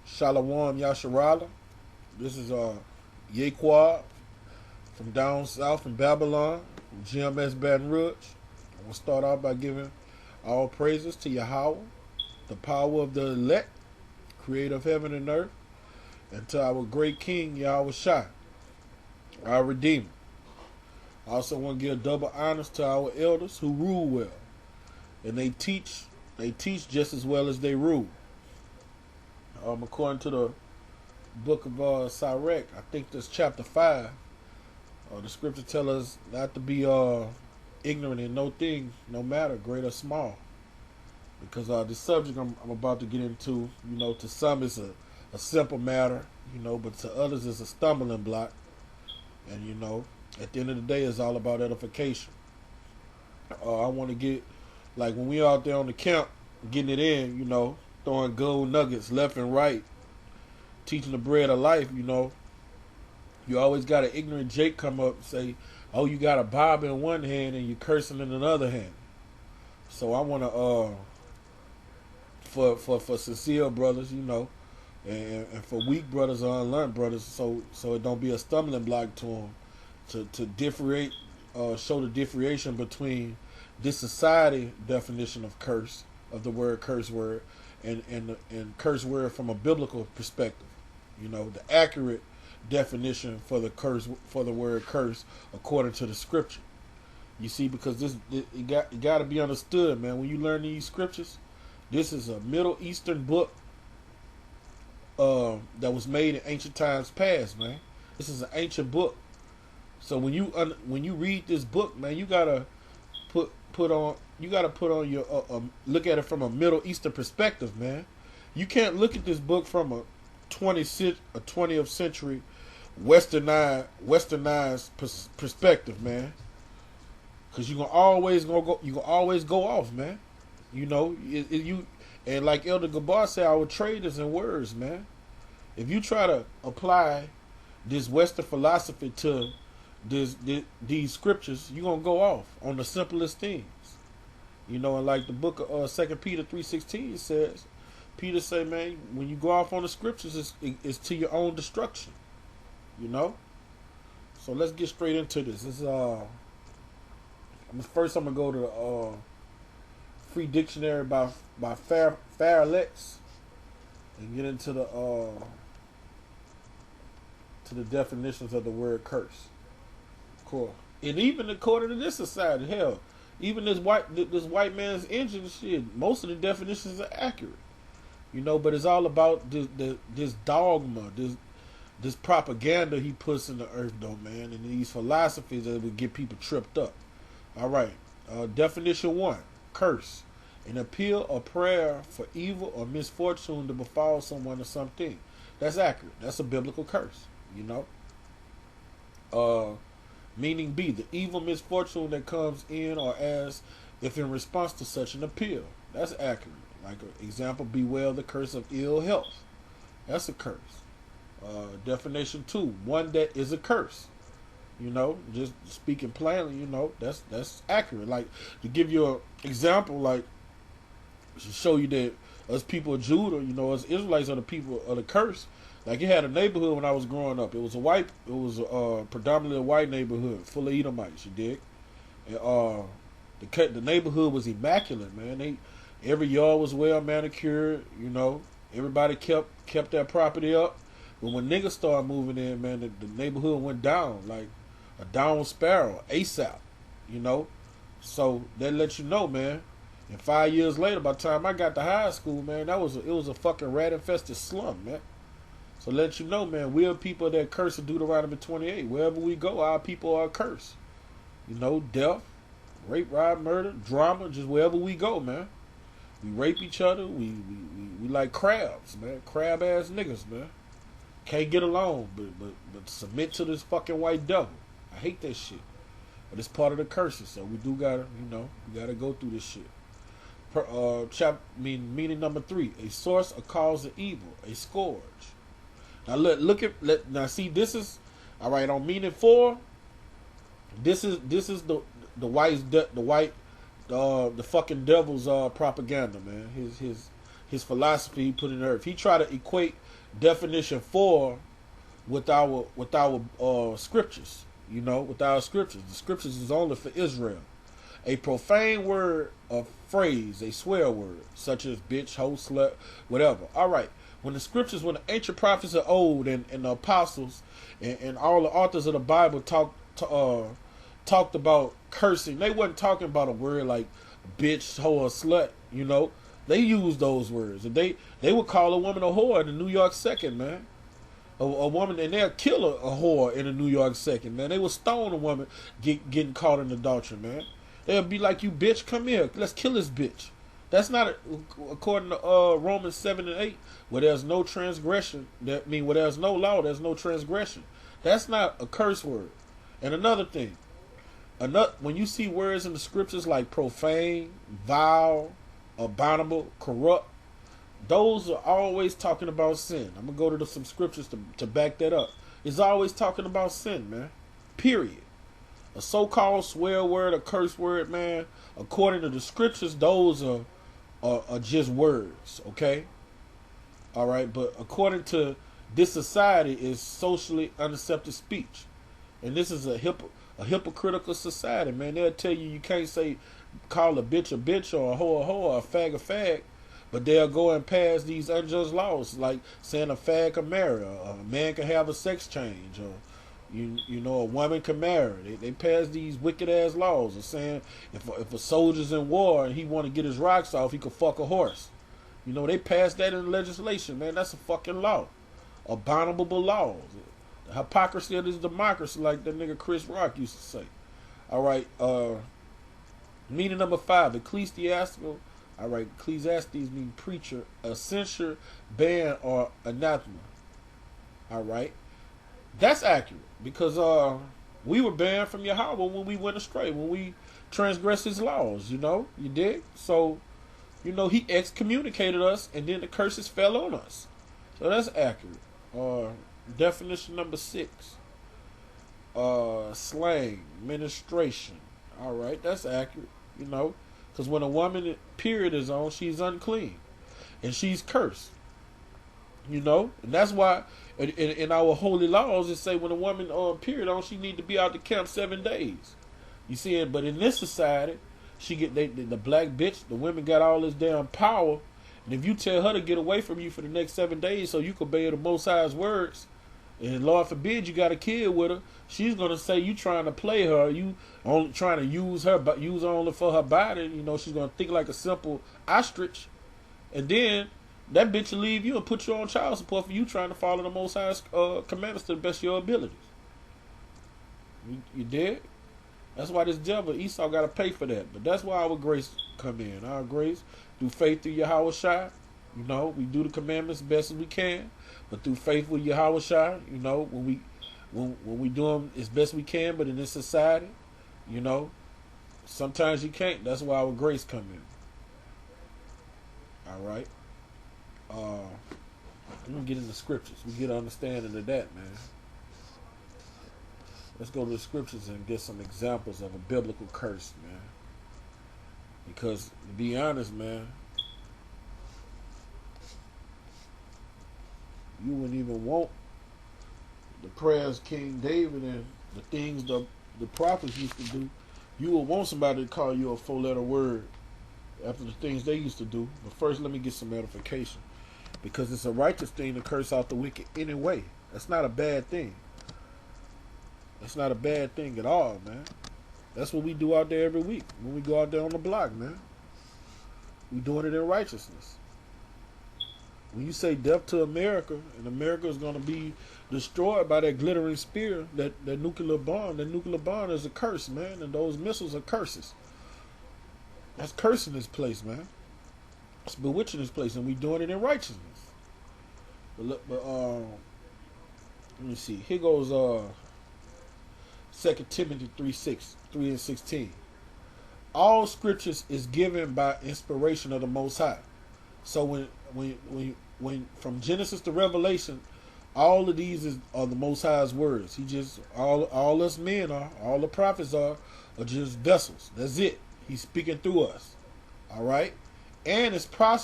Shalom Yasharala. This is Yequab from down south in Babylon, GMS Baton Rouge. I'm going to start off by giving all praises to Yahweh, the power of the elect, creator of heaven and earth, and to our great King Yahweh Shai, our Redeemer. I also want to give double honors to our elders who rule well, and they teach just as well as they rule. According to the book of Sirach, I think that's chapter 5. The scripture tells us not to be ignorant in no thing, no matter, great or small. Because the subject I'm about to get into, to some is a simple matter, but to others it's a stumbling block. And, at the end of the day, it's all about edification. I want to get, like when we out there on the camp, getting it in, throwing gold nuggets left and right, teaching the bread of life, you always got an ignorant Jake come up and say, oh, you got a Bible in one hand and you're cursing in another hand. So I want to, for sincere brothers, and for weak brothers or unlearned brothers, so it don't be a stumbling block to them, to differentiate, show the differentiation between this society definition of curse, of the word curse word, and curse word from a biblical perspective. The accurate definition for the curse, for the word curse, according to the scripture. You see, because it got to be understood, man. When you learn these scriptures, this is a Middle Eastern book that was made in ancient times past, man. This is an ancient book. So when you read this book, man, you gotta put on your look at it from a Middle Eastern perspective, man. You can't look at this book from a 20th century westernized perspective, man. Cause you gonna always go off, man. You and like Elder Gabar said, our trade is in words, man. If you try to apply this Western philosophy to these scriptures, you're gonna go off on the simplest things. And like the book of 2 Peter 3:16 says, Peter say, man, when you go off on the scriptures, it's to your own destruction. So let's get straight into this. First I'm gonna go to the free dictionary by Farlex and get into the definitions of the word curse. Cool. And even according to this society, hell, even this white man's engine shit, most of the definitions are accurate. But it's all about this dogma, this propaganda he puts in the earth, though, man, and these philosophies that would get people tripped up. All right. Definition 1: curse, an appeal or prayer for evil or misfortune to befall someone or something. That's accurate. That's a biblical curse. Meaning B, the evil misfortune that comes in or as if in response to such an appeal. That's accurate. Like example, beware the curse of ill health. That's a curse. Definition 2: one that is a curse. Just speaking plainly, that's accurate. Like to give you an example, like to show you that us people of Judah, us Israelites are the people of the curse. Like you had a neighborhood when I was growing up. It was predominantly a white neighborhood full of Edomites. You dig? And the neighborhood was immaculate, man. Every yard was well manicured. Everybody kept their property up. But when niggas started moving in, man, the neighborhood went down like a down sparrow, ASAP. So that lets you know, man. And 5 years later, by the time I got to high school, man, it was a fucking rat infested slum, man. So let you know, man, we're people that curse in Deuteronomy 28. Wherever we go, our people are cursed. Death, rape, riot, murder, drama, just wherever we go, man. We rape each other. We like crabs, man. Crab ass niggas, man. Can't get along, but submit to this fucking white devil. I hate that shit. But it's part of the curses, so we do gotta, we gotta go through this shit. Meaning number 3, a source or cause of evil, a scourge. Now now see, this is all right on meaning 4. This is the fucking devil's propaganda, man. his philosophy he put in the earth. He tried to equate definition 4 with our scriptures. You know, with our scriptures. The scriptures is only for Israel. A profane word or phrase, a swear word, such as bitch, hoe, slut, whatever. All right. When the scriptures, when the ancient prophets of old and the apostles and all the authors of the Bible talked about cursing, they wasn't talking about a word like bitch, hoe, or slut. You know, they used those words. And they would call a woman a whore in the New York Second, man. A woman, and they'll kill a whore in the New York Second, man. They will stone a woman getting caught in adultery, man. They'll be like, you bitch, come here. Let's kill this bitch. That's not, according to Romans 7 and 8, where there's no transgression. That mean, where there's no law, there's no transgression. That's not a curse word. And another thing, when you see words in the scriptures like profane, vile, abominable, corrupt, those are always talking about sin. I'm going to go to some scriptures to back that up. It's always talking about sin, man. Period. A so-called swear word, a curse word, man, according to the scriptures, those are just words, okay? All right, but according to this society, is socially unaccepted speech. And this is a hypocritical society, man. They'll tell you can't call a bitch or a hoe or a fag, but they'll go and pass these unjust laws, like saying a fag can marry, or a man can have a sex change, or you know, a woman can marry. They pass these wicked ass laws of saying if a soldier's in war and he want to get his rocks off, he could fuck a horse. You know, they passed that in legislation, man. That's a fucking law. Abominable laws. The hypocrisy of this democracy, like that nigga Chris Rock used to say. All right, meaning number 5, ecclesiastical. All right, Ecclesiastes means preacher, a censure, ban, or anathema. All right, that's accurate because we were banned from Yahweh when we went astray, when we transgressed his laws. You know, you did. So, you know, he excommunicated us, and then the curses fell on us. So that's accurate. Definition number 6, slang, ministration. All right, that's accurate. You know. Because when a woman period is on, she's unclean. And she's cursed. You know? And that's why in our holy laws it say when a woman period on, she need to be out the camp 7 days. You see it? But in this society, the black bitch, the women got all this damn power. And if you tell her to get away from you for the next 7 days so you can obey the Most High's words, and Lord forbid you got a kid with her, she's gonna say you trying to play her, you only trying to use her only for her body. You know, she's gonna think like a simple ostrich, and then that bitch will leave you and put you on child support for you trying to follow the Most High's commandments to the best of your abilities. You did? That's why this devil Esau got to pay for that. But that's why our grace come in. Our grace through faith through Yahweh Shai. You know, we do the commandments as best as we can, but through faith with Yahweh Shai, you know, when we do them as best we can, but in this society, you know, sometimes you can't. That's why our grace come in. All right. Let me get into scriptures. We get an understanding of that, man. Let's go to the scriptures and get some examples of a biblical curse, man. Because to be honest, man, you wouldn't even want the prayers King David and the things the prophets used to do. You would want somebody to call you a 4-letter word after the things they used to do. But first, let me get some edification. Because it's a righteous thing to curse out the wicked anyway. That's not a bad thing. That's not a bad thing at all, man. That's what we do out there every week when we go out there on the block, man. We doing it in righteousness. When you say death to America, and America is going to be destroyed by that glittering spear, that nuclear bomb is a curse, man. And those missiles are curses. That's cursing this place, man. It's bewitching this place, and we doing it in righteousness. But let me see. Here goes 2 Timothy 3 and 16. All scriptures is given by inspiration of the Most High. So when from Genesis to Revelation, all of these are the Most High's words. He just all us men all the prophets are just vessels. That's it. He's speaking through us. All right, and it's prosperous.